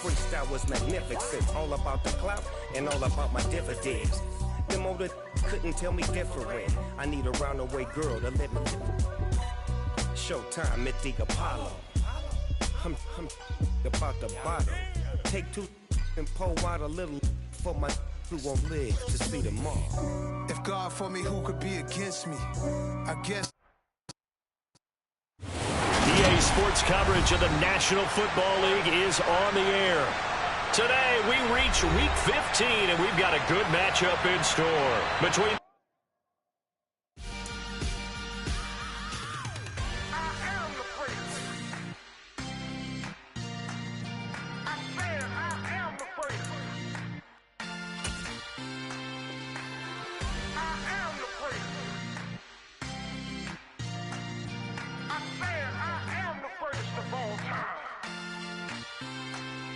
freestyle was magnificent. All about the clout and all about my dividends. Them older couldn't tell me different. I need a roundaway girl to let me. Showtime at the Apollo. I'm about the bottle. Take two and pour out a little for my who won't live to see them all. If God for me, who could be against me? I guess. EA Sports coverage of the National Football League is on the air. Today, we reach Week 15, and we've got a good matchup in store between...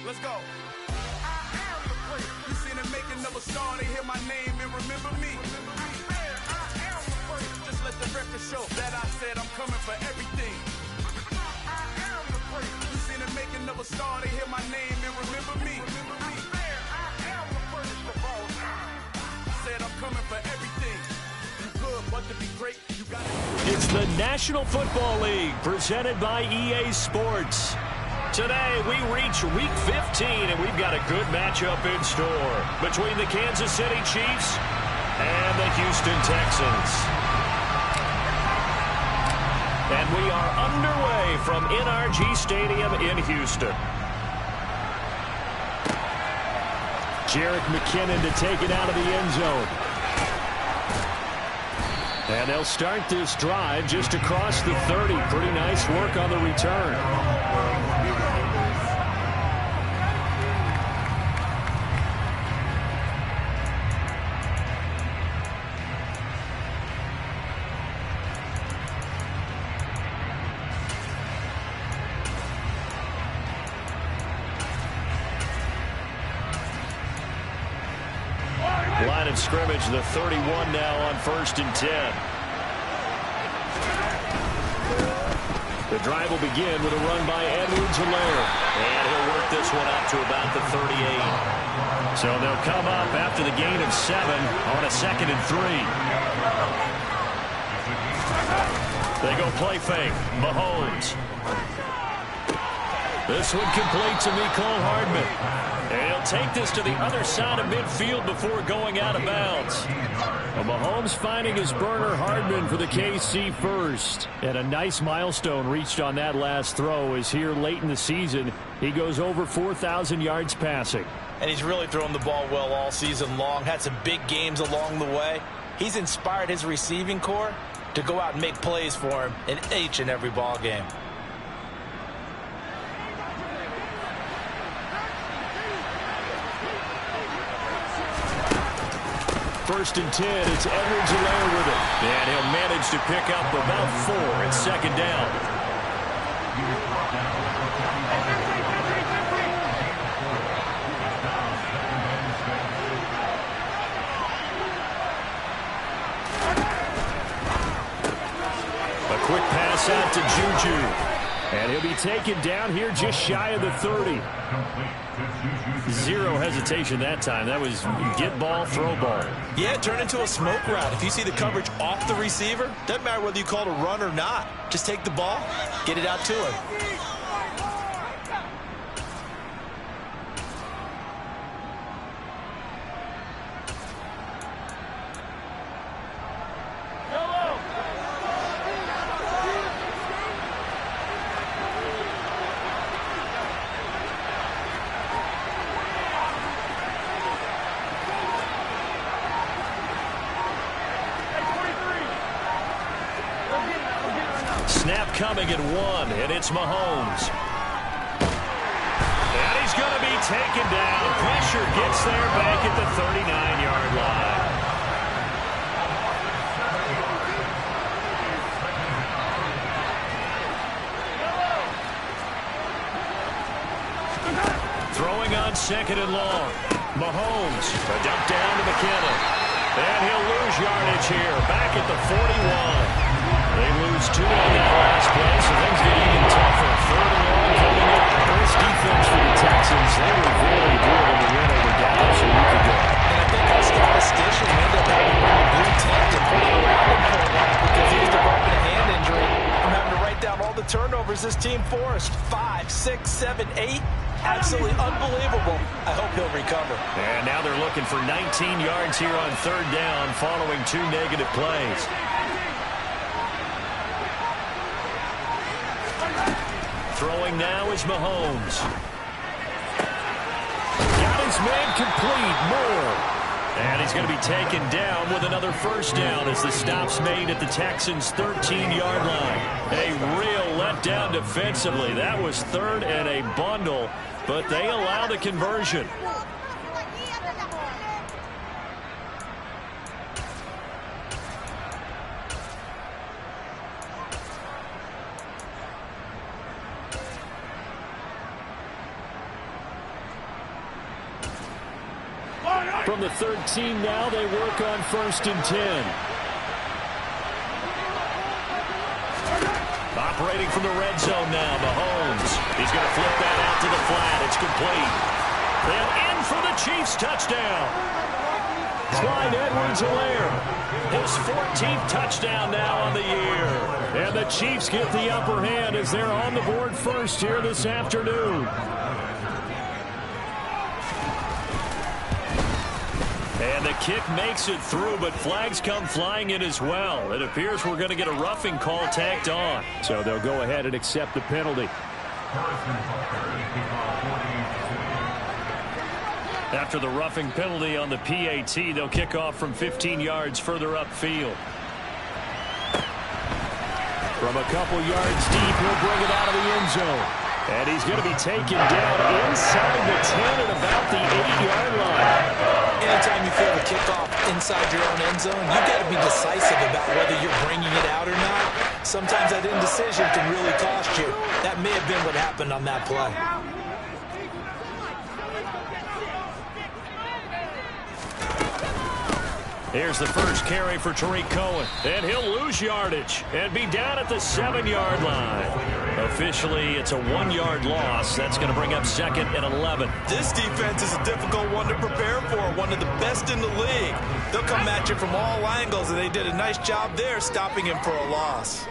Let's go. You seen the making of a star, they hear my name and remember me. Just let the record show that I said I'm coming for everything. You seen the making of a star, they hear my name and remember me. Said I'm coming for everything. You good, but to be great, you got it. It's the National Football League presented by EA Sports. Today, we reach Week 15, and we've got a good matchup in store between the Kansas City Chiefs and the Houston Texans. And we are underway from NRG Stadium in Houston. Jerick McKinnon to take it out of the end zone. And they'll start this drive just across the 30. Pretty nice work on the return. Line of scrimmage, the 31 now on 1st and 10. The drive will begin with a run by Edwards-Helaire. And he'll work this one out to about the 38. So they'll come up after the gain of 7 on a 2nd and 3. They go play fake. Mahomes. This one complete to Mecole Hardman. And he'll take this to the other side of midfield before going out of bounds. Well, Mahomes finding his burner Hardman for the KC first. And a nice milestone reached on that last throw is here late in the season. He goes over 4,000 yards passing. And he's really thrown the ball well all season long. Had some big games along the way. He's inspired his receiving corps to go out and make plays for him in each and every ball game. First and 10, it's Edwards-Helaire with it. And he'll manage to pick up about 4 at 2nd down. A quick pass out to Juju. And he'll be taken down here just shy of the 30. Zero hesitation that time. That was get ball, throw ball. Yeah, it turned into a smoke route. If you see the coverage off the receiver, doesn't matter whether you call it a run or not. Just take the ball, get it out to him. Snap coming at 1, and it's Mahomes. And he's going to be taken down. Pressure gets there back at the 39-yard line. Throwing on 2nd and long. Mahomes, a dump down to McKinnon. And he'll lose yardage here, back at the 41. They lose 2 on that last play, so things get even tougher. 3rd and long coming in. Nice defense for the Texans. They were 7'8", absolutely unbelievable. I hope he'll recover. And now they're looking for 19 yards here on third down following 2 negative plays. Throwing now is Mahomes. Got his man complete. Moore. And he's going to be taken down with another first down as the stop's made at the Texans' 13-yard line. A real letdown defensively. That was third and a bundle, but they allow the conversion. From the 13 now, they work on 1st and 10. Operating from the red zone now, Mahomes. He's going to flip that out to the flat. It's complete. And in for the Chiefs touchdown. Clyde Edwards-Helaire. His 14th touchdown now on the year. And the Chiefs get the upper hand as they're on the board first here this afternoon. And the kick makes it through, but flags come flying in as well. It appears we're going to get a roughing call tacked on. So they'll go ahead and accept the penalty. After the roughing penalty on the PAT, they'll kick off from 15 yards further upfield. From a couple yards deep, he'll bring it out of the end zone. And he's going to be taken down inside the 10 at about the 8-yard line. Anytime you feel the kickoff inside your own end zone, you've got to be decisive about whether you're bringing it out or not. Sometimes that indecision can really cost you. That may have been what happened on that play. Here's the first carry for Tariq Cohen. And he'll lose yardage and be down at the 7-yard line. Officially, it's a 1-yard loss. That's going to bring up 2nd and 11. This defense is a difficult one to prepare for, one of the best in the league. They'll come at you from all angles, and they did a nice job there stopping him for a loss.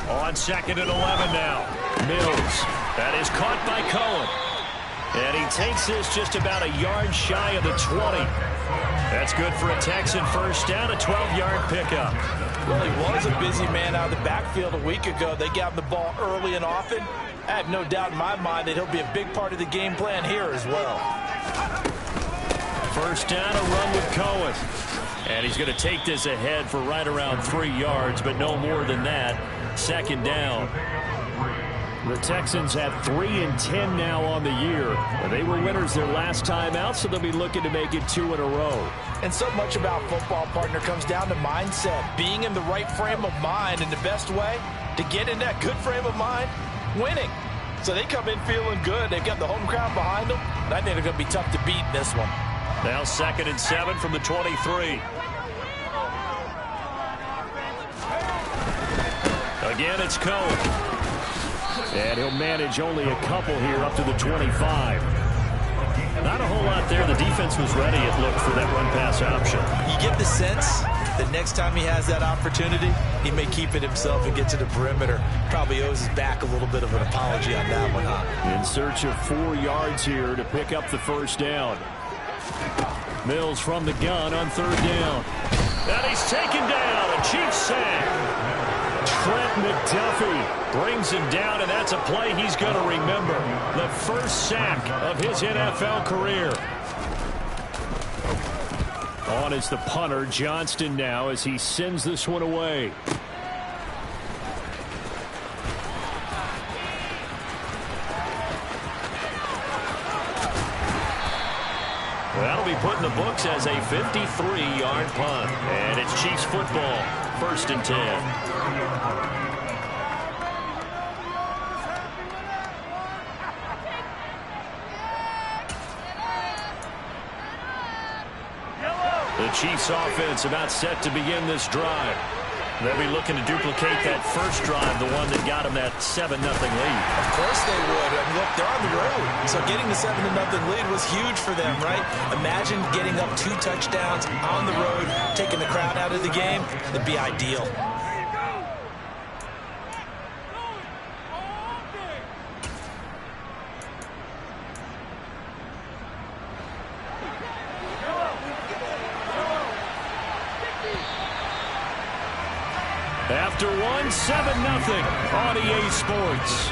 On 2nd and 11 now. Mills. That is caught by Cohen. And he takes this just about a yard shy of the 20. That's good for a Texan first down, a 12-yard pickup. Well, he was a busy man out of the backfield a week ago. They got him the ball early and often. I have no doubt in my mind that he'll be a big part of the game plan here as well. First down, a run with Cohen. And he's going to take this ahead for right around 3 yards, but no more than that. 2nd down. The Texans have 3 and 10 now on the year. They were winners their last time out, so they'll be looking to make it 2 in a row. And so much about football, partner, comes down to mindset. Being in the right frame of mind, and the best way to get in that good frame of mind, winning. So they come in feeling good. They've got the home crowd behind them. And I think they're going to be tough to beat in this one. Now 2nd and 7 from the 23. Again, it's Cohen. And he'll manage only a couple here up to the 25. Not a whole lot there. The defense was ready, it looked, for that run-pass option. You get the sense that next time he has that opportunity, he may keep it himself and get to the perimeter. Probably owes his back a little bit of an apology on that one, huh? In search of 4 yards here to pick up the first down. Mills from the gun on 3rd down. And he's taken down. A Chiefs sack. Trent McDuffie brings him down, and that's a play he's going to remember. The first sack of his NFL career. On is the punter, Johnston, now as he sends this one away. That'll be put in the books as a 53-yard punt. And it's Chiefs football, 1st and 10. The Chiefs offense about set to begin this drive. They'll be looking to duplicate that first drive, the one that got them that 7-0 lead. Of course they would. I mean, look, they're on the road. So getting the 7-0 lead was huge for them, right? Imagine getting up 2 touchdowns on the road, taking the crowd out of the game. It'd be ideal. after one, 7-0 on EA Sports.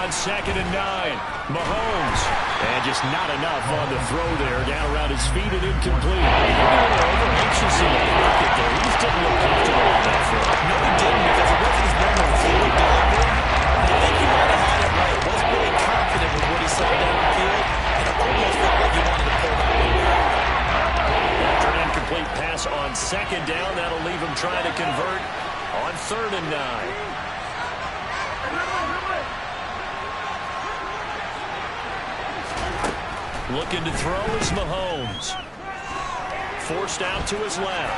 Second and 9. Mahomes. And just not enough on the throw there. Down around his feet and incomplete. Maybe a little over-anxious in the pocket there. He just didn't look comfortable on that throw. No, he didn't, because it wasn't his normal fluid delivery. I think he might have had it right. He wasn't really confident with what he saw downfield, and it almost felt like he wanted to pull that one back. After an incomplete pass on second down, that'll leave him trying to convert on 3rd and 9. Looking to throw is Mahomes. Forced out to his left.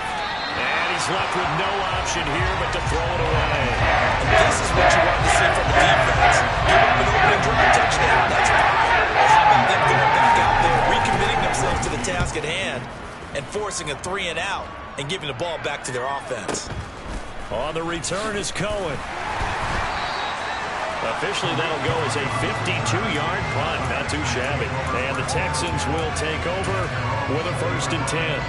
And he's left with no option here but to throw it away. And this is what you want to see from the defense. Give up an opening drive touchdown. That's fine. How about them going back out there, recommitting themselves to the task at hand, and forcing a 3 and out and giving the ball back to their offense. On the return is Cohen. Officially, that'll go as a 52-yard punt. Not too shabby. And the Texans will take over with a 1st and 10.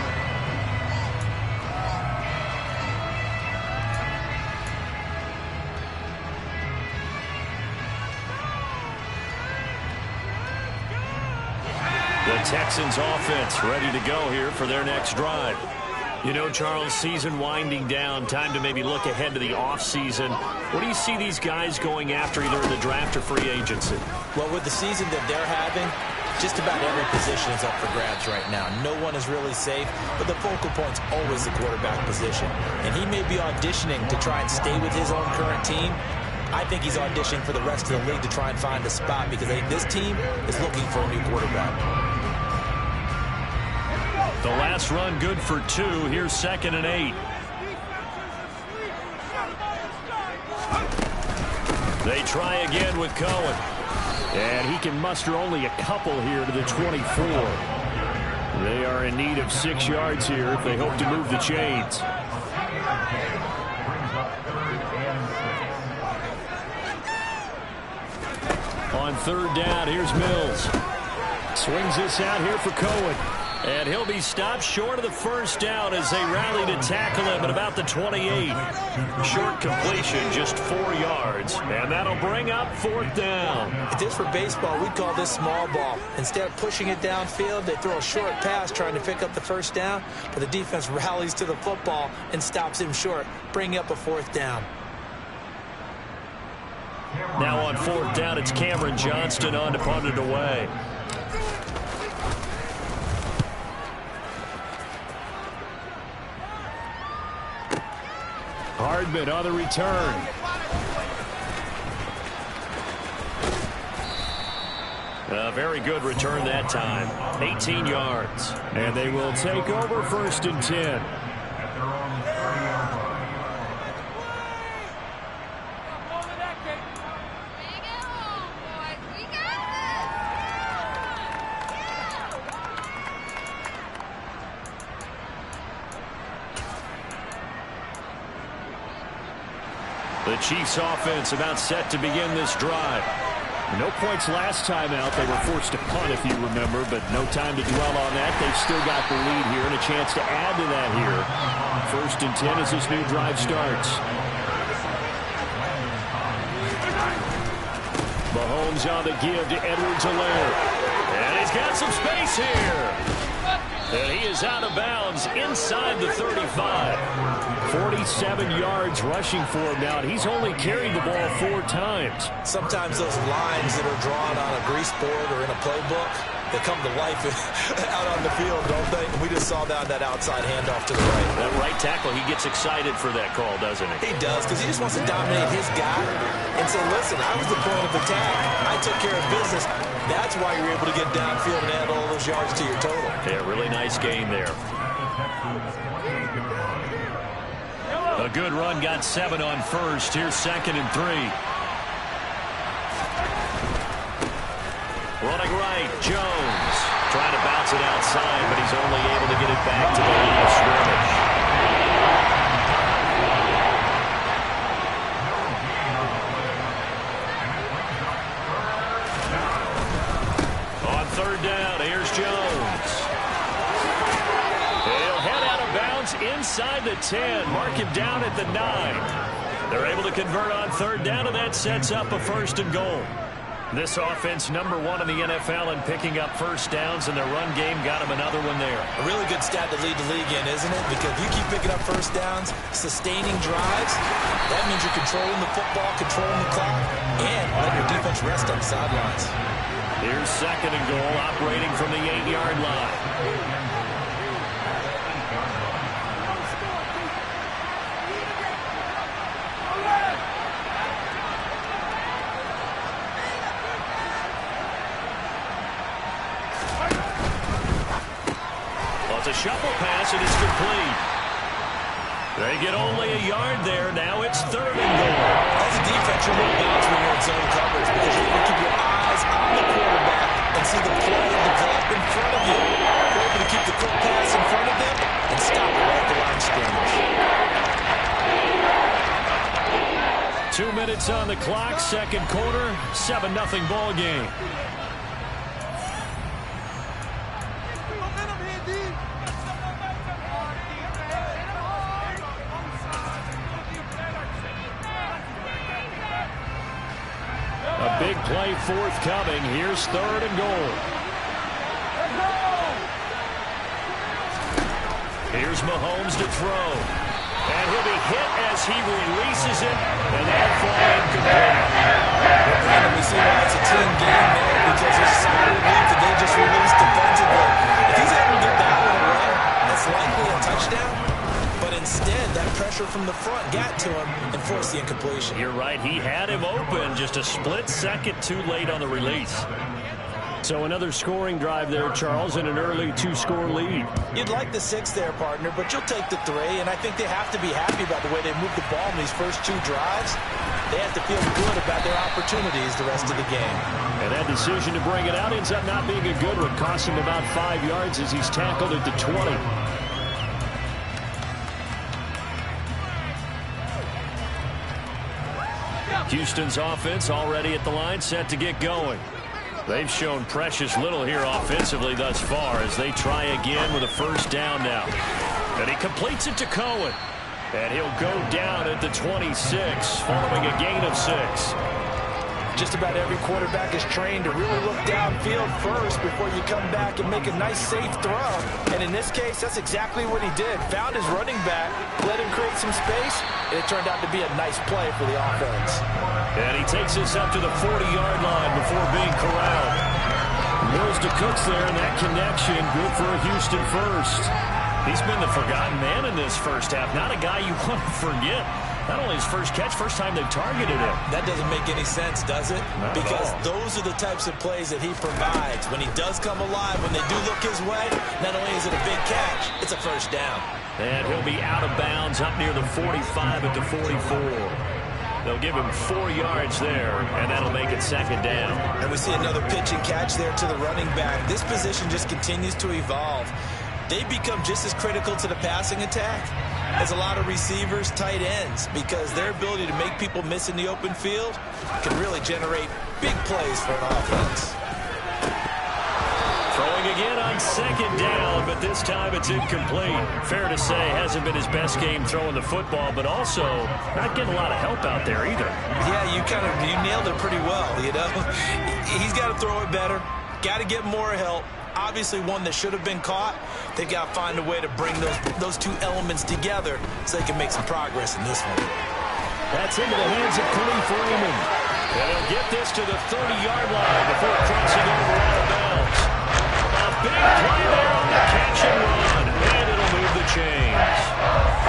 The Texans offense ready to go here for their next drive. You know, Charles, season winding down, time to maybe look ahead to the offseason. What do you see these guys going after either in the draft or free agency? Well, with the season that they're having, just about every position is up for grabs right now. No one is really safe, but the focal point's always the quarterback position. And he may be auditioning to try and stay with his own current team. I think he's auditioning for the rest of the league to try and find a spot because I think this team is looking for a new quarterback. The last run good for 2. Here's 2nd and 8. They try again with Cohen. And he can muster only a couple here to the 24. They are in need of 6 yards here if they hope to move the chains. On 3rd down, here's Mills. Swings this out here for Cohen. And he'll be stopped short of the 1st down as they rally to tackle him at about the 28. Short completion, just 4 yards. And that'll bring up 4th down. If this were baseball, we'd call this small ball. Instead of pushing it downfield, they throw a short pass trying to pick up the 1st down. But the defense rallies to the football and stops him short, bringing up a 4th down. Now on 4th down, it's Cameron Johnston on to punt it away. Hardman on the return. A very good return that time. 18 yards. And they will take over 1st and 10. The Chiefs offense about set to begin this drive. No points last time out. They were forced to punt, if you remember, but no time to dwell on that. They've still got the lead here and a chance to add to that here. 1st and 10 as this new drive starts. Mahomes on the give to Edwards-Helaire. And he's got some space here. And he is out of bounds inside the 35. 47 yards rushing for him now. He's only carried the ball 4 times. Sometimes those lines that are drawn on a grease board or in a playbook, they come to life out on the field, don't they? We just saw that outside handoff to the right. That right tackle, he gets excited for that call, doesn't he? He does, because he just wants to dominate his guy and say, listen, I was the point of attack. I took care of business. That's why you're able to get downfield and add all those yards to your total. Yeah, really nice game there. A good run, got 7 on first. Here's 2nd and 3. Running right, Jones. Trying to bounce it outside, but he's only able to get it back to the line of scrimmage. On 3rd down, here's Jones. He'll head out of bounds inside the 10. Mark him down at the 9. They're able to convert on 3rd down, and that sets up a 1st and goal. This offense, number 1 in the NFL in picking up first downs, and their run game got him another one there. A really good stat to lead the league in, isn't it? Because if you keep picking up first downs, sustaining drives, that means you're controlling the football, controlling the clock, and letting your defense rest on the sidelines. Here's 2nd and goal, operating from the 8-yard line. It's a shuffle pass, and it's complete. They get only a yard there. Now it's 3rd and goal. As a defense, you're more balanced when you're in zone coverage because you can keep your eyes on the quarterback and see the play develop in front of you. You're able to keep the quick pass in front of them and stop it right at the line of scrimmage. 2 minutes on the clock, 2nd quarter, 7-0 ball game. A big play forthcoming. Here's 3rd and goal. Here's Mahomes to throw. And he'll be hit as he releases it. And that fly incomplete. And we see why it's a team game there because there's a solid lead that they just released defensively. If he's able to get that one away, that's likely a touchdown. But instead, that pressure from the front got to him and forced the incompletion. You're right. He had him open. Just a split second too late on the release. So another scoring drive there, Charles, and an early 2-score lead. You'd like the 6 there, partner, but you'll take the 3, and I think they have to be happy about the way they moved the ball in these first 2 drives. They have to feel good about their opportunities the rest of the game. And that decision to bring it out ends up not being a good one. Cost him about 5 yards as he's tackled at the 20. Houston's offense already at the line, set to get going. They've shown precious little here offensively thus far as they try again with a 1st down now. And he completes it to Cohen. And he'll go down at the 26 following a gain of 6. Just about every quarterback is trained to really look downfield first before you come back and make a nice, safe throw. And in this case, that's exactly what he did. Found his running back, let him create some space, and it turned out to be a nice play for the offense. And he takes us up to the 40-yard line before being corralled. Mills to Cooks there, and that connection good for a Houston first. He's been the forgotten man in this first half. Not a guy you want to forget. Not only his first catch, first time they've targeted him. That doesn't make any sense, does it? Because those are the types of plays that he provides. When he does come alive, when they do look his way, not only is it a big catch, it's a 1st down. And he'll be out of bounds up near the 45 at the 44. They'll give him 4 yards there, and that'll make it 2nd down. And we see another pitch and catch there to the running back. This position just continues to evolve. They become just as critical to the passing attack as a lot of receivers, tight ends, because their ability to make people miss in the open field can really generate big plays for an offense. Throwing again on 2nd down, but this time it's incomplete. Fair to say, hasn't been his best game throwing the football, but also not getting a lot of help out there either. Yeah, you nailed it pretty well, you know. He's got to throw it better, got to get more help. Obviously one that should have been caught. They've got to find a way to bring those 2 elements together so they can make some progress in this one. That's into the hands of Khalif Raymond. And he'll get this to the 30-yard line before crossing over out of bounds. A big play there on the catch and run, and it'll move the chains.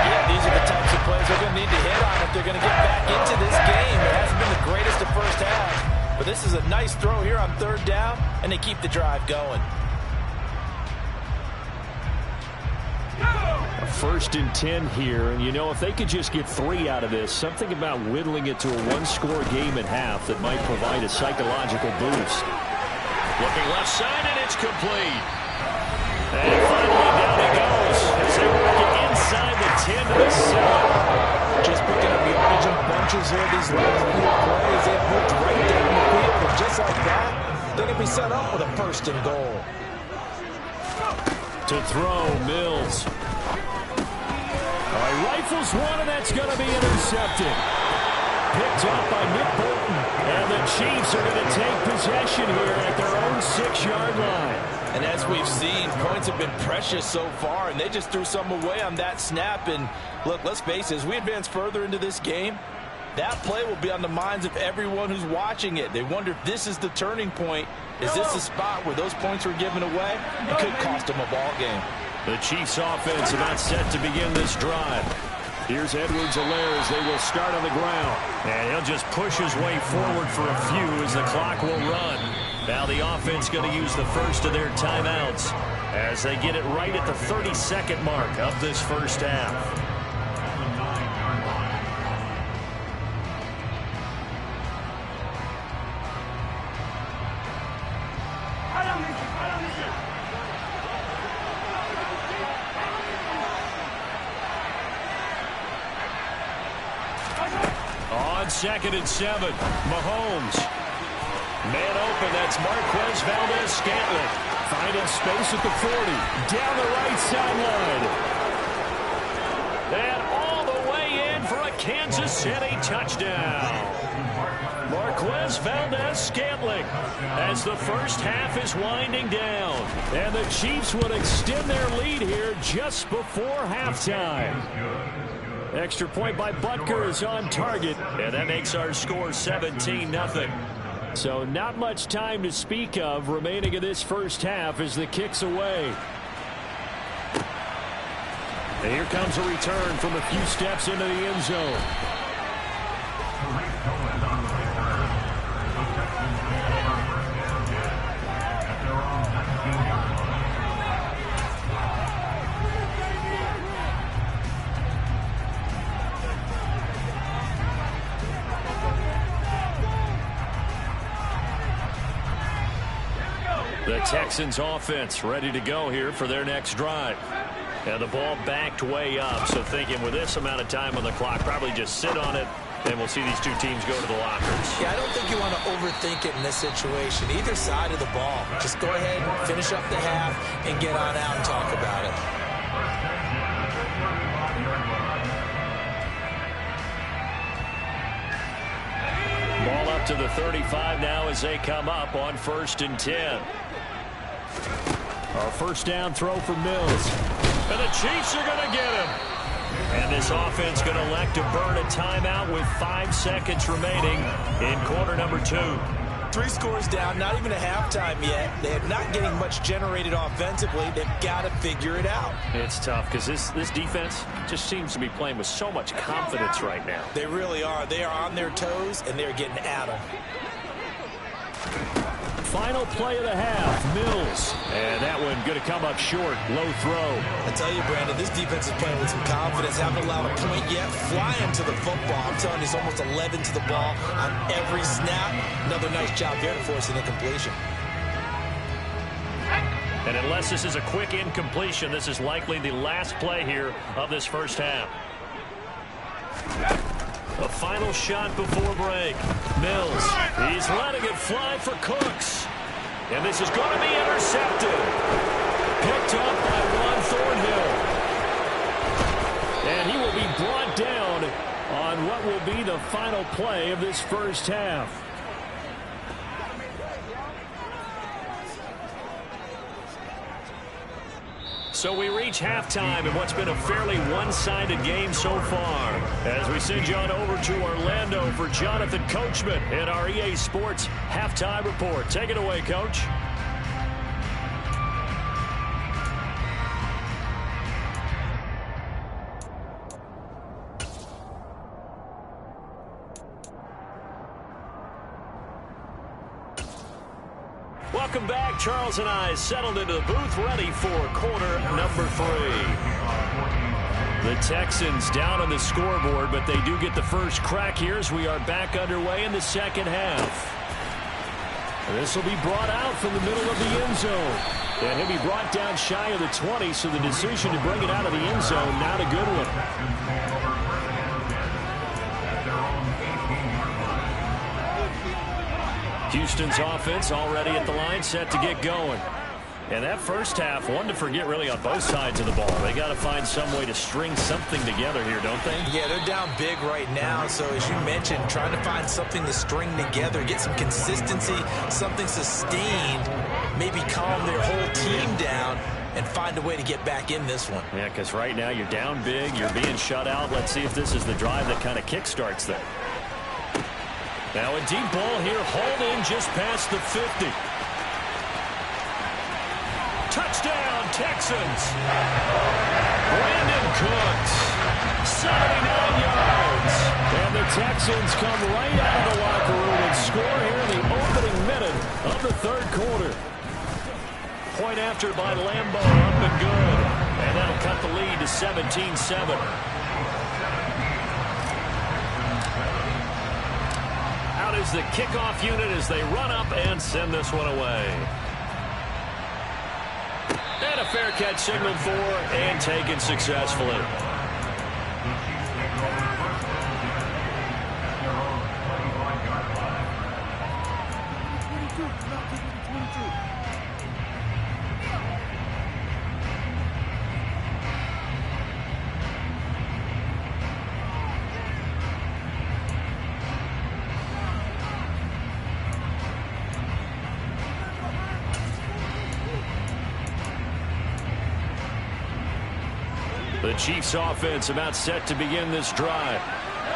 Yeah, these are the types of plays they're going to need to hit on if they're going to get back into this game. It hasn't been the greatest of first half, but this is a nice throw here on 3rd down, and they keep the drive going. 1st and 10 here, and if they could just get 3 out of this, something about whittling it to a 1-score game at half that might provide a psychological boost. Looking left side, and it's complete. And finally down he goes as they work it inside the 10 to the 7. Just picking up yardage in bunches here. These last few plays, they've moved right down the field, and just like that, they can be set up with a 1st and goal. To throw, Mills. All right, rifles one, and that's going to be intercepted. Picked up by Nick Bolton. And the Chiefs are going to take possession here at their own 6-yard line. And as we've seen, points have been precious so far, and they just threw some away on that snap. And look, let's face it, as we advance further into this game, that play will be on the minds of everyone who's watching it. They wonder if this is the turning point. Is this the spot where those points were given away? It could cost them a ball game. The Chiefs offense about set to begin this drive. Here's Edwards-Helaire as they will start on the ground. And he'll just push his way forward for a few as the clock will run. Now the offense going to use the first of their timeouts as they get it right at the 32nd mark of this first half. On 2nd and 7, Mahomes. Man open, that's Marquez Valdes-Scantling. Finding space at the 40. Down the right sideline. And all the way in for a Kansas City touchdown. Marquez Valdes-Scantling as the first half is winding down. And the Chiefs would extend their lead here just before halftime. Extra point by Butker is on target, and that makes our score 17-0. So not much time to speak of remaining in this first half as the kick's away. And here comes a return from a few steps into the end zone. The Texans offense ready to go here for their next drive. And the ball backed way up, so thinking with this amount of time on the clock, probably just sit on it, and we'll see these two teams go to the lockers. Yeah, I don't think you want to overthink it in this situation. Either side of the ball. Just go ahead and finish up the half and get on out and talk about it. Ball up to the 35 now as they come up on 1st and 10. A first down throw for Mills. And the Chiefs are going to get him. And this offense going to elect to burn a timeout with 5 seconds remaining in quarter number 2. 3 scores down, not even a halftime yet. They're not getting much generated offensively. They've got to figure it out. It's tough because this defense just seems to be playing with so much confidence right now. They really are. They are on their toes, and they're getting at them. Final play of the half, Mills. And that one going to come up short, low throw. I tell you, Brandon, this defense is playing with some confidence. Haven't allowed a point yet. Flying to the football. I'm telling you, it's almost 11 to the ball on every snap. Another nice job there to force an incompletion. And unless this is a quick incompletion, this is likely the last play here of this first half. A final shot before break. Mills, he's letting it fly for Cooks. And this is going to be intercepted. Picked up by Juan Thornhill. And he will be brought down on what will be the final play of this first half. So we reach halftime in what's been a fairly one-sided game so far. As we send you on over to Orlando for Jonathan Coachman in our EA Sports Halftime Report. Take it away, Coach. Welcome back. Charles and I settled into the booth ready for quarter number 3. The Texans down on the scoreboard, but they do get the first crack here as we are back underway in the second half. This will be brought out from the middle of the end zone. And he'll be brought down shy of the 20, so the decision to bring it out of the end zone, not a good one. Houston's offense already at the line, set to get going. And that first half, one to forget really on both sides of the ball. They got to find some way to string something together here, don't they? Yeah, they're down big right now. So as you mentioned, trying to find something to string together, get some consistency, something sustained, maybe calm their whole team down and find a way to get back in this one. Yeah, because right now you're down big, you're being shut out. Let's see if this is the drive that kind of kickstarts them. Now a deep ball here, hauled in just past the 50. Touchdown, Texans. Brandon Cooks, 79 yards. And the Texans come right out of the locker room and score here in the opening minute of the third quarter. Point after by Lambeau, up and good. And that'll cut the lead to 17-7. Out is the kickoff unit as they run up and send this one away. And a fair catch signaled for and taken successfully. The Chiefs offense about set to begin this drive.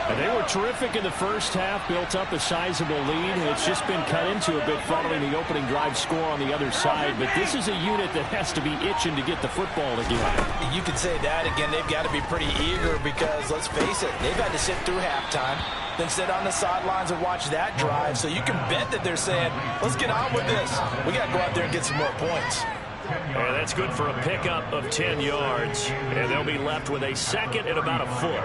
And they were terrific in the first half, built up a sizable lead. It's just been cut into a bit following the opening drive score on the other side. But this is a unit that has to be itching to get the football again. You could say that again. They've got to be pretty eager because, let's face it, they've had to sit through halftime, then sit on the sidelines and watch that drive. So you can bet that they're saying, let's get on with this. We got to go out there and get some more points. And that's good for a pickup of 10 yards. And they'll be left with a second and about a foot.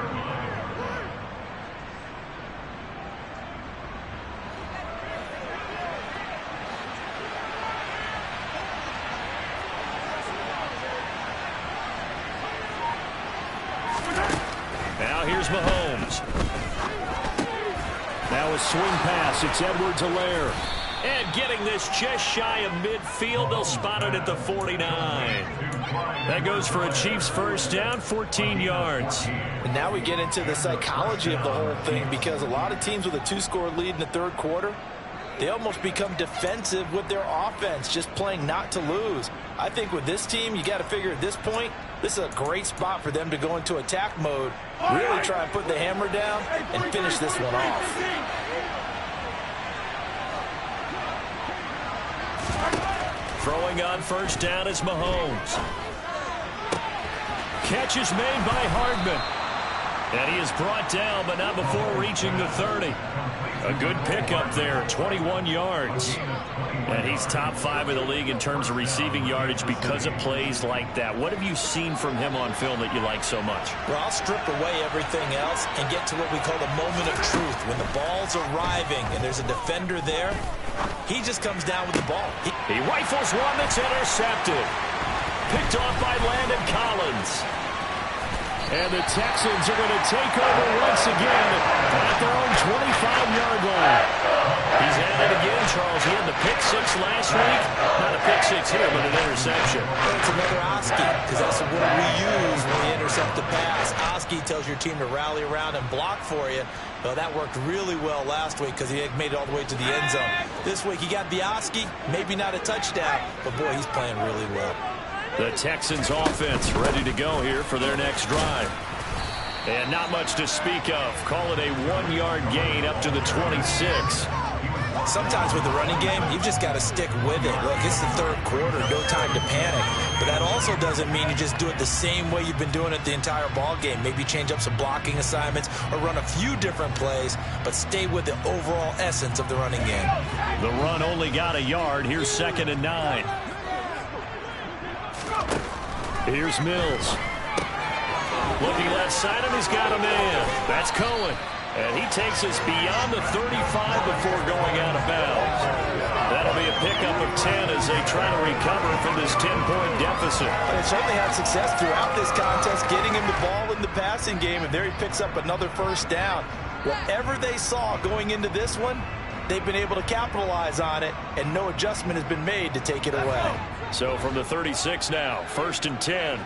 Now here's Mahomes. Now a swing pass. It's Edwards-Helaire. And getting this just shy of midfield. They'll spot it at the 49. That goes for a Chiefs first down, 14 yards. And now we get into the psychology of the whole thing, because a lot of teams with a two-score lead in the third quarter, they almost become defensive with their offense, just playing not to lose. I think with this team, you got to figure at this point, this is a great spot for them to go into attack mode, really try and put the hammer down and finish this one off. Throwing on first down is Mahomes. Catch is made by Hardman. And he is brought down, but not before reaching the 30. A good pickup there, 21 yards. And he's top 5 in the league in terms of receiving yardage because of plays like that. What have you seen from him on film that you like so much? Well, I'll strip away everything else and get to what we call the moment of truth. When the ball's arriving and there's a defender there, he just comes down with the ball. He rifles one that's intercepted. Picked off by Landon Collins. And the Texans are going to take over once again at their own 25-yard line. He's at it again, Charles. He had the pick six last week. Not a pick six here, but an interception. It's another Oski, because that's the word we use when we intercept the pass. Oski tells your team to rally around and block for you. Well, that worked really well last week because he had made it all the way to the end zone. This week he got the Oski, maybe not a touchdown, but boy, he's playing really well. The Texans offense ready to go here for their next drive. And not much to speak of. Call it a 1-yard gain up to the 26. Sometimes with the running game, you've just got to stick with it. Look, it's the third quarter, no time to panic. But that also doesn't mean you just do it the same way you've been doing it the entire ball game. Maybe change up some blocking assignments or run a few different plays, but stay with the overall essence of the running game. The run only got a yard. Here's 2nd and 9. Here's Mills. Looking left side, and he's got a man. That's Cohen. And he takes us beyond the 35 before going out of bounds. That'll be a pickup of 10 as they try to recover from this 10-point deficit. They certainly had success throughout this contest, getting him the ball in the passing game, and there he picks up another first down. Whatever they saw going into this one, they've been able to capitalize on it, and no adjustment has been made to take it away. So from the 36 now, 1st and 10.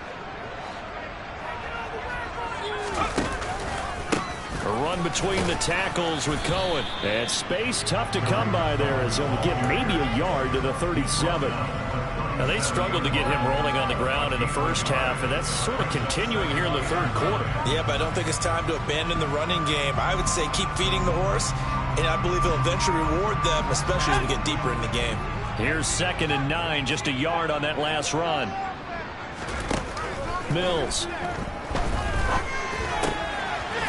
A run between the tackles with Cohen. And space tough to come by there as he'll get maybe a yard to the 37. Now they struggled to get him rolling on the ground in the first half, and that's sort of continuing here in the third quarter. Yeah, but I don't think it's time to abandon the running game. I would say keep feeding the horse, and I believe he'll eventually reward them, especially as we get deeper in the game. Here's 2nd and 9, just a yard on that last run. Mills.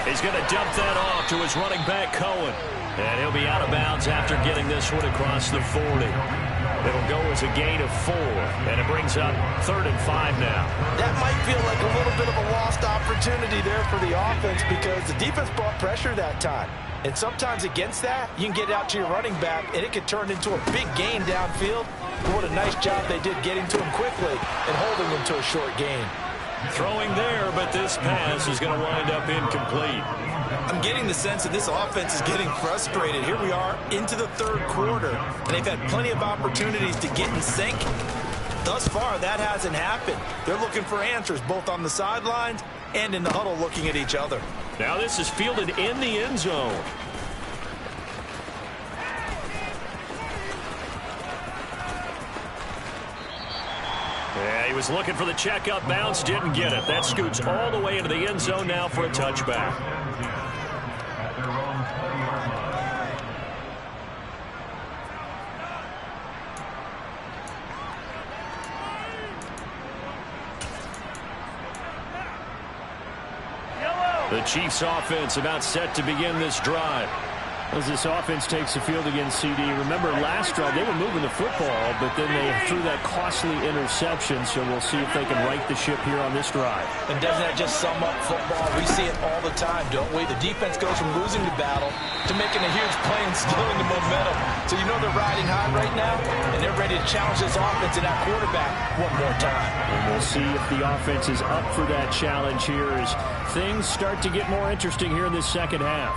He's going to dump that off to his running back, Cohen. And he'll be out of bounds after getting this one across the 40. It'll go as a gain of 4, and it brings up 3rd and 5 now. That might feel like a little bit of a lost opportunity there for the offense because the defense brought pressure that time. And sometimes against that, you can get out to your running back, and it could turn into a big gain downfield. But what a nice job they did getting to him quickly and holding him to a short gain. Throwing there, but this pass is going to wind up incomplete. I'm getting the sense that this offense is getting frustrated. Here we are into the third quarter, and they've had plenty of opportunities to get in sync. Thus far, that hasn't happened. They're looking for answers both on the sidelines and in the huddle looking at each other. Now this is fielded in the end zone. Yeah, he was looking for the checkup bounce, didn't get it. That scoots all the way into the end zone now for a touchback. The Chiefs offense about set to begin this drive. As this offense takes the field against CD. Remember last drive they were moving the football, but then they threw that costly interception, so we'll see if they can right the ship here on this drive. And doesn't that just sum up football? We see it all the time, don't we? The defense goes from losing the battle to making a huge play and stealing the momentum. So you know they're riding high right now, and they're ready to challenge this offense and that quarterback one more time. And we'll see if the offense is up for that challenge here as things start to get more interesting here in this second half.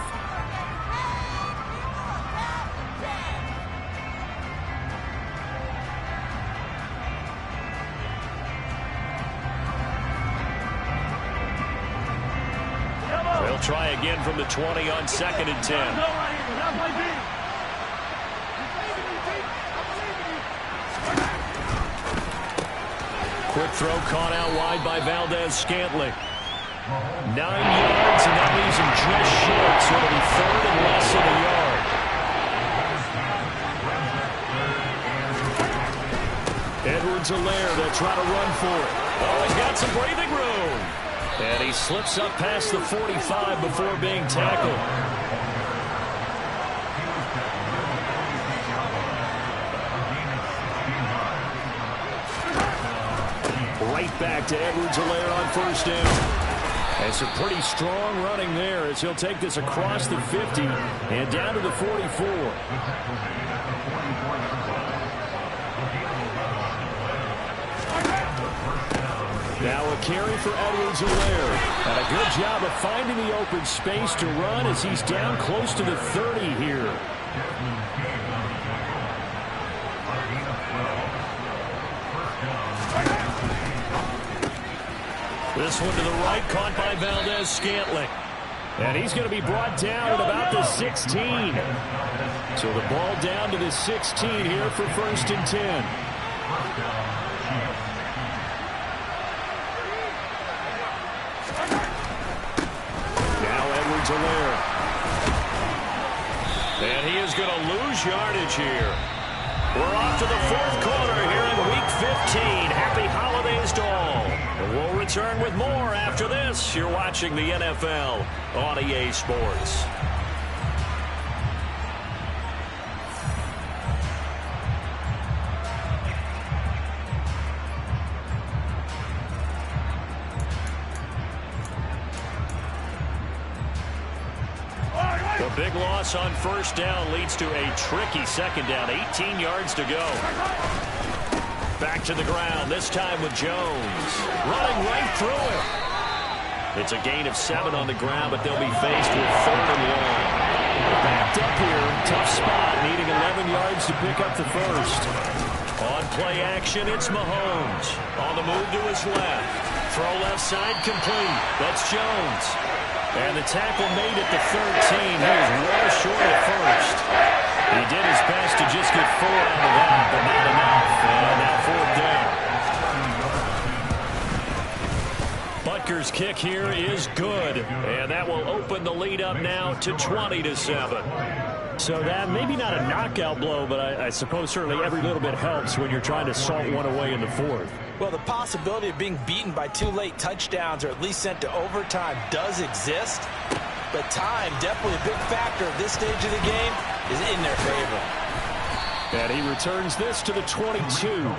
Try again from the 20 on 2nd and 10. Quick throw caught out wide by Valdez-Scantling. 9 yards, and that leaves him just short, so it'll be 3rd and less than a yard. Edwards-Helaire, they'll try to run for it. Oh, he's got some breathing room. And he slips up past the 45 before being tackled. Right back to Edwards-Helaire on 1st down. And some pretty strong running there as he'll take this across the 50 and down to the 44. Now a carry for Edwards-Helaire. And a good job of finding the open space to run as he's down close to the 30 here. This one to the right, caught by Valdez-Scantling. And he's going to be brought down at about the 16. So the ball down to the 16 here for 1st and 10. Helaire. And he is going to lose yardage here. We're off to the 4th quarter here in Week 15. Happy holidays to all. And we'll return with more after this. You're watching the NFL on EA Sports. Big loss on first down leads to a tricky second down. 18 yards to go. Back to the ground, this time with Jones. Running right through it. It's a gain of 7 on the ground, but they'll be faced with 3rd and long. Backed up here, tough spot, needing 11 yards to pick up the first. On play action, it's Mahomes. On the move to his left. Throw left side complete. That's Jones. And the tackle made at the 13. He was well short at first. He did his best to just get 4 out of that, but not enough. And now 4th down. Butker's kick here is good. And that will open the lead up now to 20-7. So that maybe not a knockout blow, but I suppose certainly every little bit helps when you're trying to salt one away in the 4th. Well, the possibility of being beaten by 2 late touchdowns or at least sent to overtime does exist. But time, definitely a big factor at this stage of the game, is in their favor. And he returns this to the 22.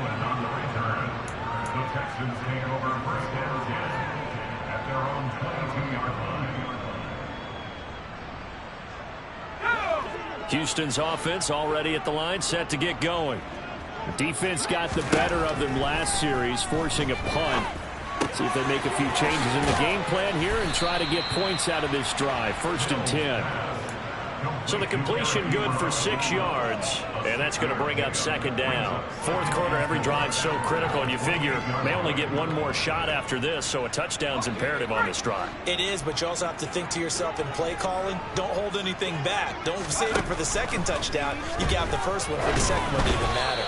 Houston's offense already at the line, set to get going. The defense got the better of them last series, forcing a punt. See if they make a few changes in the game plan here and try to get points out of this drive. 1st and 10. So the completion good for 6 yards, and that's going to bring up 2nd down. 4th quarter, every drive so critical, and you figure they only get one more shot after this, so a touchdown's imperative on this drive. It is, but you also have to think to yourself in play calling, don't hold anything back. Don't save it for the 2nd touchdown. You got the 1st one for the 2nd one to even matter.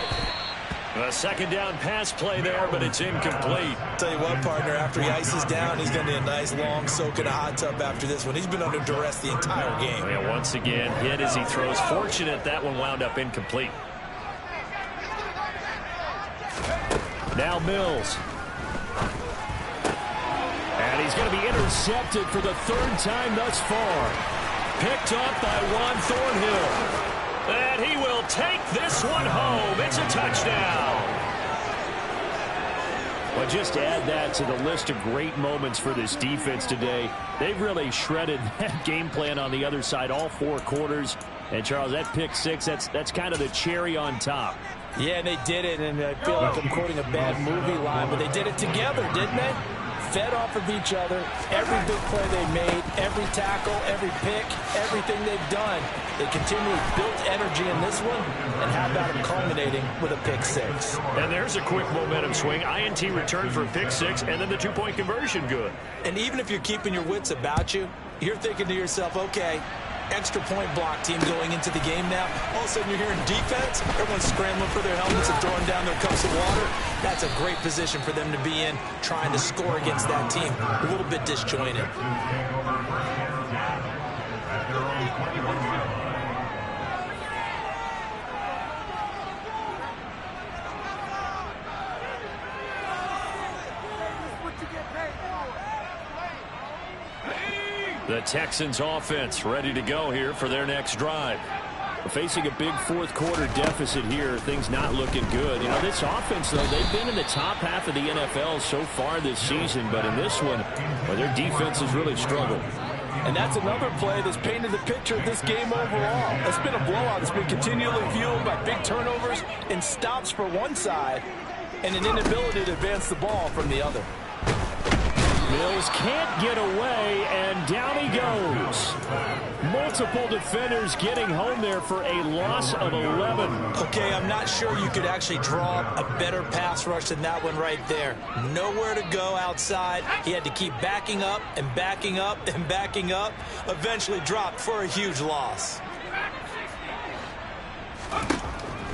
A 2nd down pass play there, but it's incomplete. Tell you what, partner, after he ices down, he's going to need a nice long soak in a hot tub after this one. He's been under duress the entire game. Yeah, once again, hit as he throws. Fortunate that one wound up incomplete. Now Mills. And he's going to be intercepted for the 3rd time thus far. Picked up by Juan Thornhill. And he will take this one home. It's a touchdown. Well, just add that to the list of great moments for this defense today. They've really shredded that game plan on the other side all 4 quarters. And, Charles, that pick 6, that's kind of the cherry on top. Yeah, they did it, and I feel like I'm quoting a bad movie line, but they did it together, didn't they? Fed off of each other, every big play they made, every tackle, every pick, everything they've done. They continually built energy in this one, and how about them culminating with a pick 6? And there's a quick momentum swing. INT return for a pick 6, and then the 2-point conversion good. And even if you're keeping your wits about you, you're thinking to yourself, okay, extra point block team going into the game now. All of a sudden you're hearing defense. Everyone's scrambling for their helmets and throwing down their cups of water. That's a great position for them to be in, trying to score against that team. A little bit disjointed. The Texans offense ready to go here for their next drive. Facing a big 4th quarter deficit here, things not looking good. You know, this offense, though, they've been in the top half of the NFL so far this season, but in this one, well, their defense has really struggled. And that's another play that's painted the picture of this game overall. It's been a blowout. It's been continually fueled by big turnovers and stops for one side and an inability to advance the ball from the other. Mills can't get away, and down he goes. Multiple defenders getting home there for a loss of 11. Okay, I'm not sure you could actually draw a better pass rush than that one right there. Nowhere to go outside. He had to keep backing up and backing up and backing up. Eventually dropped for a huge loss.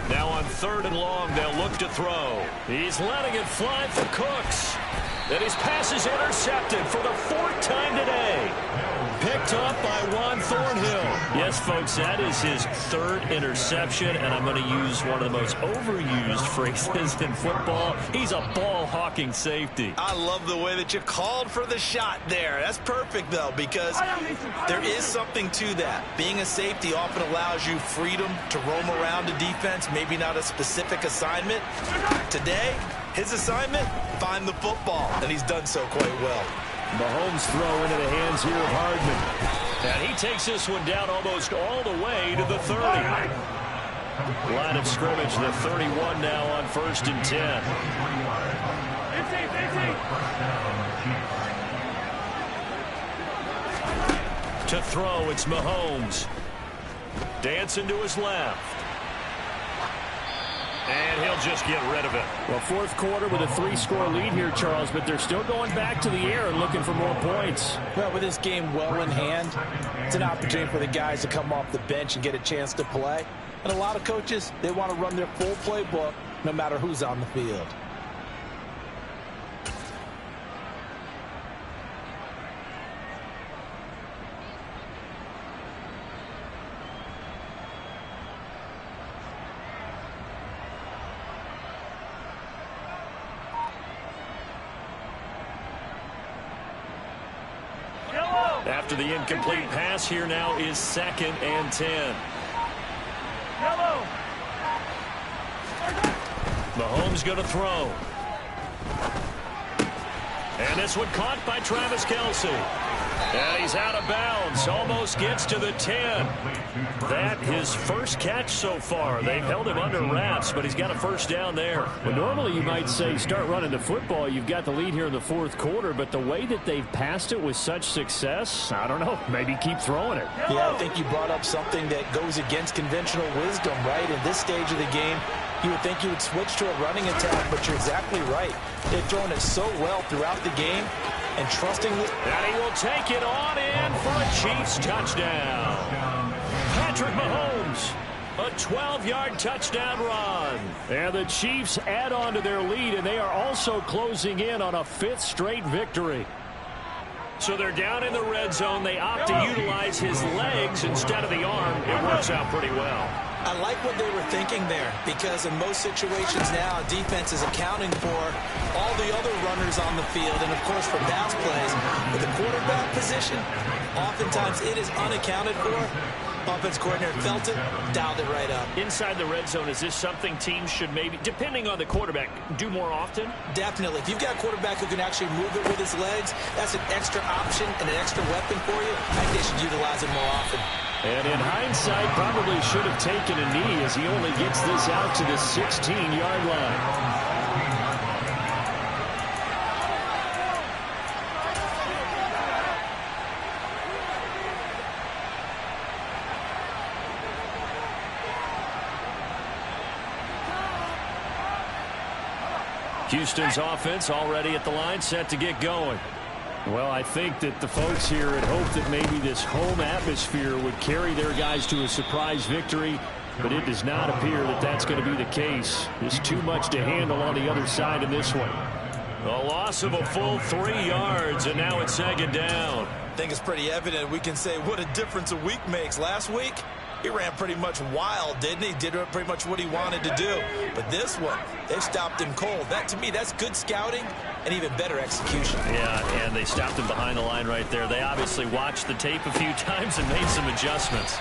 Now on 3rd and long, they'll look to throw. He's letting it fly for Cooks. And his pass is intercepted for the 4th time today. Picked up by Juan Thornhill. Yes, folks, that is his 3rd interception, and I'm going to use one of the most overused phrases in football. He's a ball-hawking safety. I love the way that you called for the shot there. That's perfect, though, because there is something to that. Being a safety often allows you freedom to roam around a defense, maybe not a specific assignment. Today, his assignment, find the football, and he's done so quite well. Mahomes throw into the hands here of Hardman. And he takes this one down almost all the way to the 30. Line of scrimmage, the 31 now on 1st and 10. To throw, it's Mahomes. Dancing to his left. And he'll just get rid of it. Well, fourth quarter with a 3-score lead here, Charles, but they're still going back to the air and looking for more points. Well, with this game well in hand, it's an opportunity for the guys to come off the bench and get a chance to play. And a lot of coaches, they want to run their full playbook no matter who's on the field. After the incomplete pass, here now is 2nd and 10. Mahomes going to throw. And this one caught by Travis Kelce. And he's out of bounds. Almost gets to the 10. That his first catch so far. They've held him under wraps, but he's got a first down there. Well, normally you might say start running the football. You've got the lead here in the fourth quarter, but the way that they've passed it with such success, I don't know, maybe keep throwing it. Yeah, I think you brought up something that goes against conventional wisdom, right? In this stage of the game, you would think you would switch to a running attack, but you're exactly right. They've thrown it so well throughout the game, and trusting this. And he will take it on in for a Chiefs touchdown. Patrick Mahomes, a 12-yard touchdown run. And the Chiefs add on to their lead, and they are also closing in on a 5th straight victory. So they're down in the red zone. They opt to utilize his legs instead of the arm. It works out pretty well. I like what they were thinking there, because in most situations now, defense is accounting for all the other runners on the field, and of course for pass plays. With the quarterback position, oftentimes it is unaccounted for. Offense coordinator felt it, dialed it right up. Inside the red zone, is this something teams should maybe, depending on the quarterback, do more often? Definitely. If you've got a quarterback who can actually move it with his legs, that's an extra option and an extra weapon for you. I think they should utilize it more often. And in hindsight, probably should have taken a knee as he only gets this out to the 16-yard line. Houston's offense already at the line, set to get going. Well, I think that the folks here had hoped that maybe this home atmosphere would carry their guys to a surprise victory, but it does not appear that that's going to be the case. There's too much to handle on the other side in this one. A loss of a full 3 yards, and now it's 2nd down. I think it's pretty evident. We can say what a difference a week makes. Last week, he ran pretty much wild, didn't he? Did pretty much what he wanted to do. But this one, they stopped him cold. That, to me, that's good scouting and even better execution. Yeah, and they stopped him behind the line right there. They obviously watched the tape a few times and made some adjustments.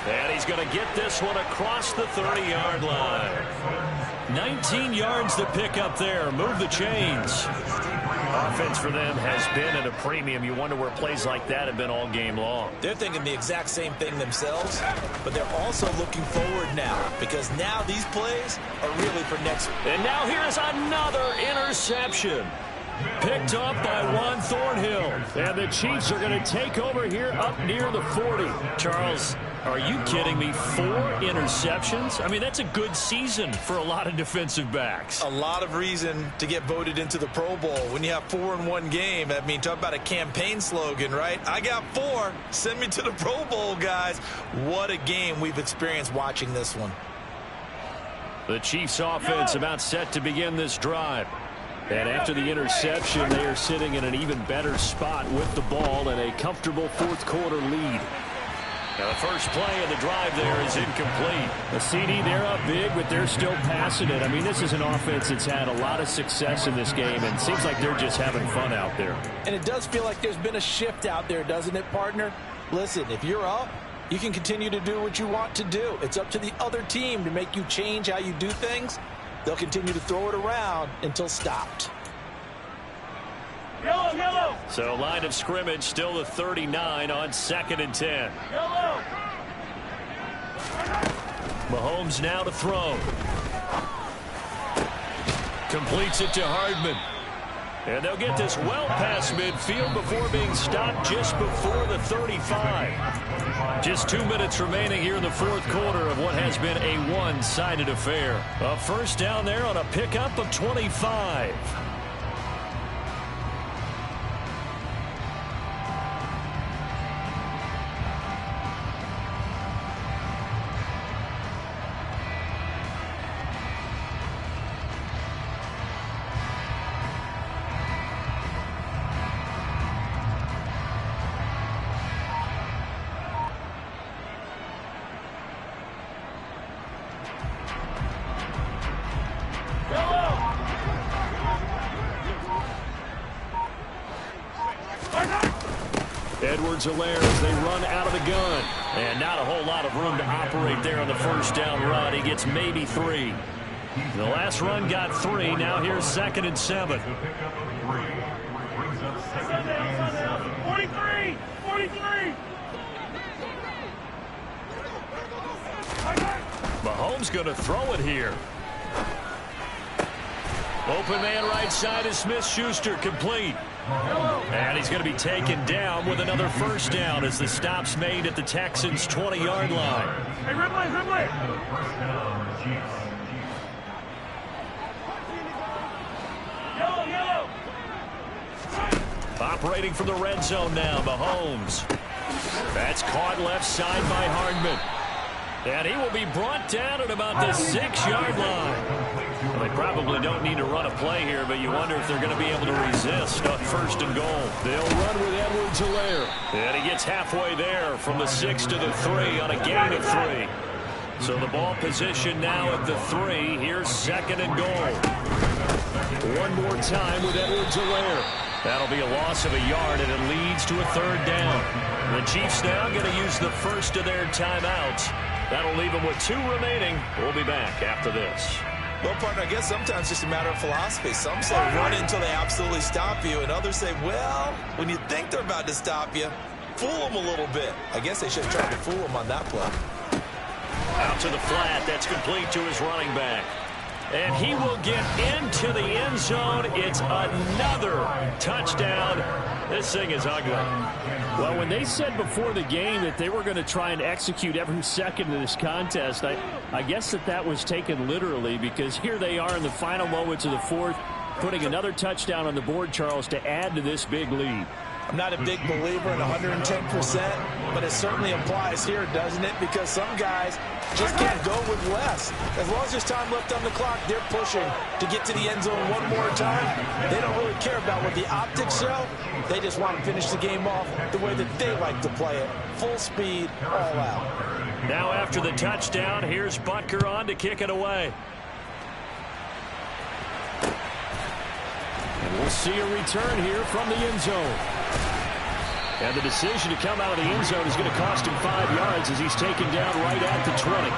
And he's going to get this one across the 30-yard line. 19 yards to pick up there. Move the chains. Offense for them has been at a premium. You wonder where plays like that have been all game long. They're thinking the exact same thing themselves, but they're also looking forward now, because now these plays are really for next week. And now here's another interception. Picked up by Juan Thornhill. And the Chiefs are going to take over here up near the 40. Charles, are you kidding me? 4 interceptions? I mean, that's a good season for a lot of defensive backs. A lot of reason to get voted into the Pro Bowl. When you have 4 in one game, I mean, talk about a campaign slogan, right? I got 4. Send me to the Pro Bowl, guys. What a game we've experienced watching this one. The Chiefs offense about set to begin this drive. And after the interception, they are sitting in an even better spot with the ball and a comfortable fourth quarter lead. Now the first play of the drive there is incomplete. The CD, they're up big, but they're still passing it. I mean, this is an offense that's had a lot of success in this game, and it seems like they're just having fun out there. And it does feel like there's been a shift out there, doesn't it, partner? Listen, if you're up, you can continue to do what you want to do. It's up to the other team to make you change how you do things. They'll continue to throw it around until stopped. Yellow. So line of scrimmage still the 39 on 2nd and 10. Mahomes now to throw. Completes it to Hardman. And they'll get this well past midfield before being stopped just before the 35. Just 2 minutes remaining here in the fourth quarter of what has been a one-sided affair. A first down there on a pickup of 25. Edwards-Helaire as they run out of the gun. And not a whole lot of room to operate there on the first down run. He gets maybe 3. The last run got 3. Now here's 2nd and 7. 43! 43! Mahomes going to throw it here. Open man right side is Smith-Schuster, complete. And he's going to be taken down with another first down as the stop's made at the Texans' 20-yard line. Hey, Ridley! Yellow! Operating from the red zone now, Mahomes. That's caught left side by Hardman. And he will be brought down at about the 6-yard line. Well, they probably don't need to run a play here, but you wonder if they're going to be able to resist on 1st and goal. They'll run with Edwards-Helaire. And he gets halfway there from the 6 to the 3 on a gain of 3. So the ball position now at the 3. Here's 2nd and goal. One more time with Edwards-Helaire. That'll be a loss of a yard, and it leads to a 3rd down. The Chiefs now going to use the first of their timeouts. That'll leave them with 2 remaining. We'll be back after this. Well, partner, I guess sometimes it's just a matter of philosophy. Some say run until they absolutely stop you, and others say, well, when you think they're about to stop you, fool them a little bit. I guess they should have tried to fool them on that play. Out to the flat. That's complete to his running back. And he will get into the end zone. It's another touchdown. This thing is ugly. Well, when they said before the game that they were going to try and execute every second of this contest, I guess that was taken literally, because here they are in the final moments of the fourth, putting another touchdown on the board, Charles, to add to this big lead. I'm not a big believer in 110%, but it certainly applies here, doesn't it? Because some guys just can't go with less. As long as there's time left on the clock, they're pushing to get to the end zone one more time. They don't really care about what the optics show. They just want to finish the game off the way that they like to play it. Full speed, all out. Now after the touchdown, here's Butker on to kick it away. And we'll see a return here from the end zone. And the decision to come out of the end zone is going to cost him 5 yards as he's taken down right at the 20.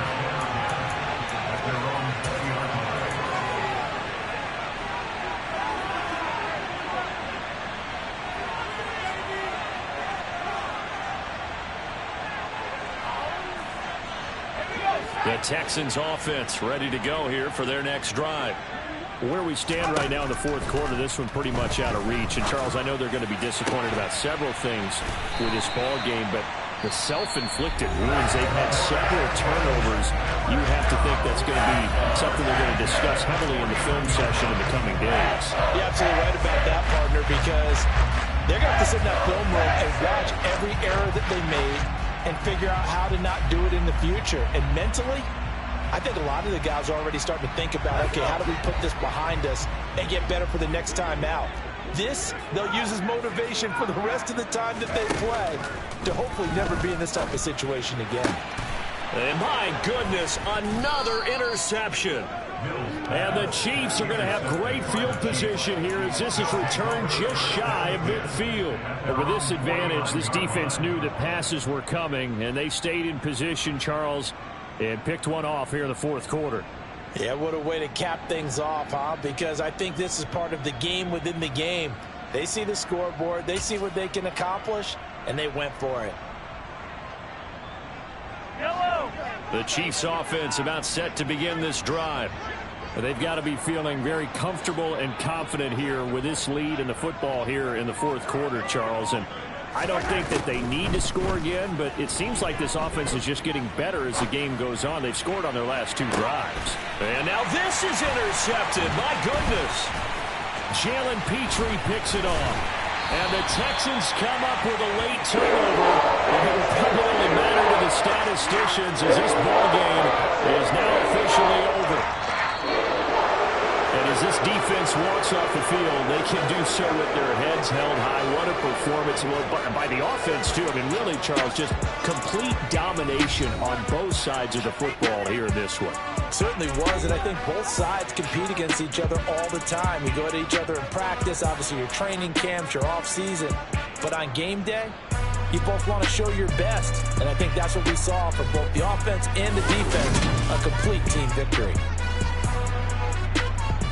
The Texans offense ready to go here for their next drive. Where we stand right now in the fourth quarter, this one pretty much out of reach. And, Charles, I know they're going to be disappointed about several things with this ball game, but the self-inflicted wounds, they've had several turnovers. You have to think that's going to be something they're going to discuss heavily in the film session in the coming days. You're absolutely right about that, partner, because they're going to have to sit in that film room and watch every error that they made and figure out how to not do it in the future. And mentally, I think a lot of the guys are already starting to think about, okay, how do we put this behind us and get better for the next time out? This, they'll use as motivation for the rest of the time that they play to hopefully never be in this type of situation again. And my goodness, another interception. And the Chiefs are going to have great field position here as this is returned just shy of midfield. And with this advantage, this defense knew that passes were coming, and they stayed in position, Charles, and picked one off here in the fourth quarter. Yeah, what a way to cap things off, huh? Because I think this is part of the game within the game. They see the scoreboard, they see what they can accomplish, and they went for it. The Chiefs offense about set to begin this drive. They've got to be feeling very comfortable and confident here with this lead in the football here in the fourth quarter, Charles. And I don't think that they need to score again, but it seems like this offense is just getting better as the game goes on. They've scored on their last 2 drives. And now this is intercepted. My goodness. Jalen Petrie picks it off. And the Texans come up with a late turnover. And it will probably only matter to the statisticians as this ball game is now officially over. And as this defense walks off the field, they can do so with their heads held high. What a performance by the offense, too. I mean, really, Charles, just complete domination on both sides of the football here in this one. Certainly was, and I think both sides compete against each other all the time. You go at each other in practice, obviously your training camps, your off-season. But on game day, you both want to show your best. And I think that's what we saw from both the offense and the defense, a complete team victory.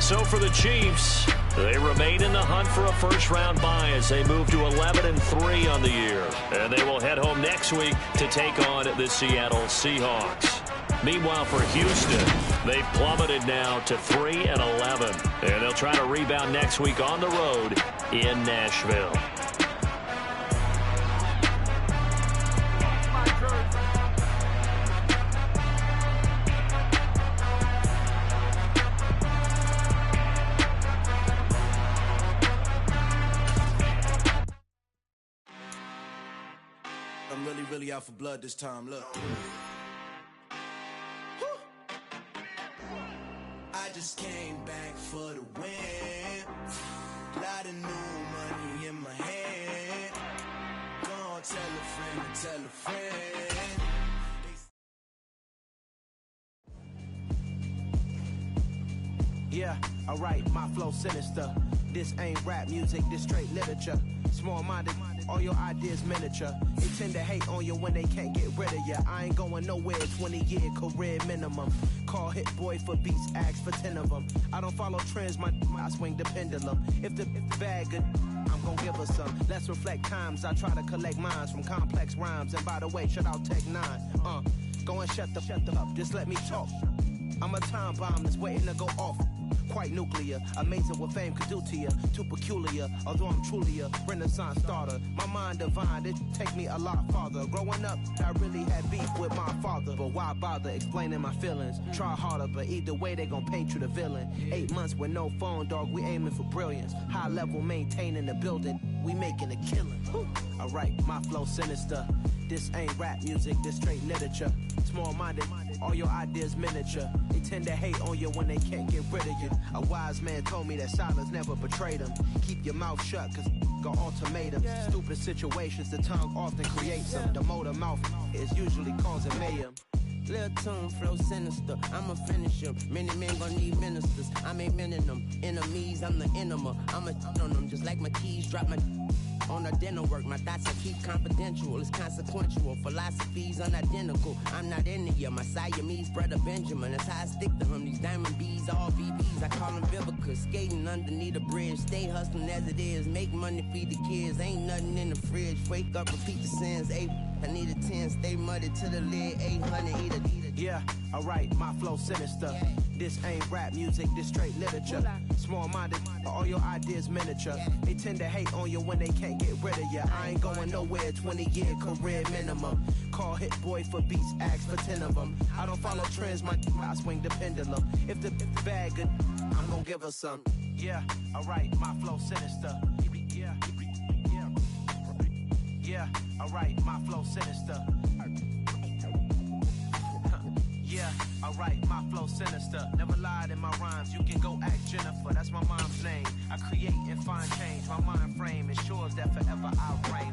So for the Chiefs, they remain in the hunt for a first-round bye as they move to 11-3 on the year. And they will head home next week to take on the Seattle Seahawks. Meanwhile, for Houston, they've plummeted now to 3-11. And they'll try to rebound next week on the road in Nashville. I'm really out for blood this time, look. I just came back for the win. Lot of new money in my hand. Gonna tell a friend and tell a friend. Yeah, alright, my flow sinister. This ain't rap music, this straight literature. Small-minded, all your ideas miniature. They tend to hate on you when they can't get rid of you. I ain't going nowhere, 20-year career minimum. Call Hit Boy for beats, ask for 10 of them. I don't follow trends, I swing the pendulum. If the bag good, I'm gonna give her some. Let's reflect times, I try to collect minds from complex rhymes. And by the way, shut out Tech 9. Go and shut the up, just let me talk. I'm a time bomb that's waiting to go off. Quite nuclear, amazing what fame could do to you. Too peculiar, although I'm truly a renaissance starter. My mind divine, it take me a lot farther. Growing up, I really had beef with my father. But why bother explaining my feelings? Try harder, but either way they gon' paint you the villain. 8 months with no phone, dog, we aiming for brilliance. High level maintaining the building, we making a killing. Alright, my flow sinister. This ain't rap music, this straight literature. Small-minded, all your ideas miniature. They tend to hate on you when they can't get rid of you. A wise man told me that silence never betrayed him. Keep your mouth shut, cause got ultimatums. Stupid situations, the tongue often creates them. The motor mouth is usually causing mayhem. Lil' tune, flow sinister, I'm a finisher. Many men gon' need ministers, I'm a men in them. Enemies, I'm the enema. I'm a on them, just like my keys, drop my on a dental work. My thoughts I keep confidential, it's consequential. Philosophies unidentical, I'm not in it. My Siamese brother Benjamin, that's how I stick to him. These diamond bees, all BBs, I call them Vivica. Skating underneath a bridge, stay hustling as it is. Make money, feed the kids, ain't nothing in the fridge. Wake up, repeat the sins, I need a 10, stay muddy to the lid, 800, eat a. Yeah, alright, my flow sinister. This ain't rap music, this straight literature. Small-minded, all your ideas miniature. They tend to hate on you when they can't get rid of you. I ain't going nowhere, 20-year career minimum. Call Hit Boy for beats, ask for 10 of them. I don't follow trends, I swing the pendulum. If the bag good, I'm gonna give her some. Yeah, alright, my flow sinister. Yeah, alright, my flow sinister. Yeah, alright, my flow sinister. Never lied in my rhymes, you can go ask Jennifer, that's my mom's name. I create and find change, my mind frame ensures that forever I write.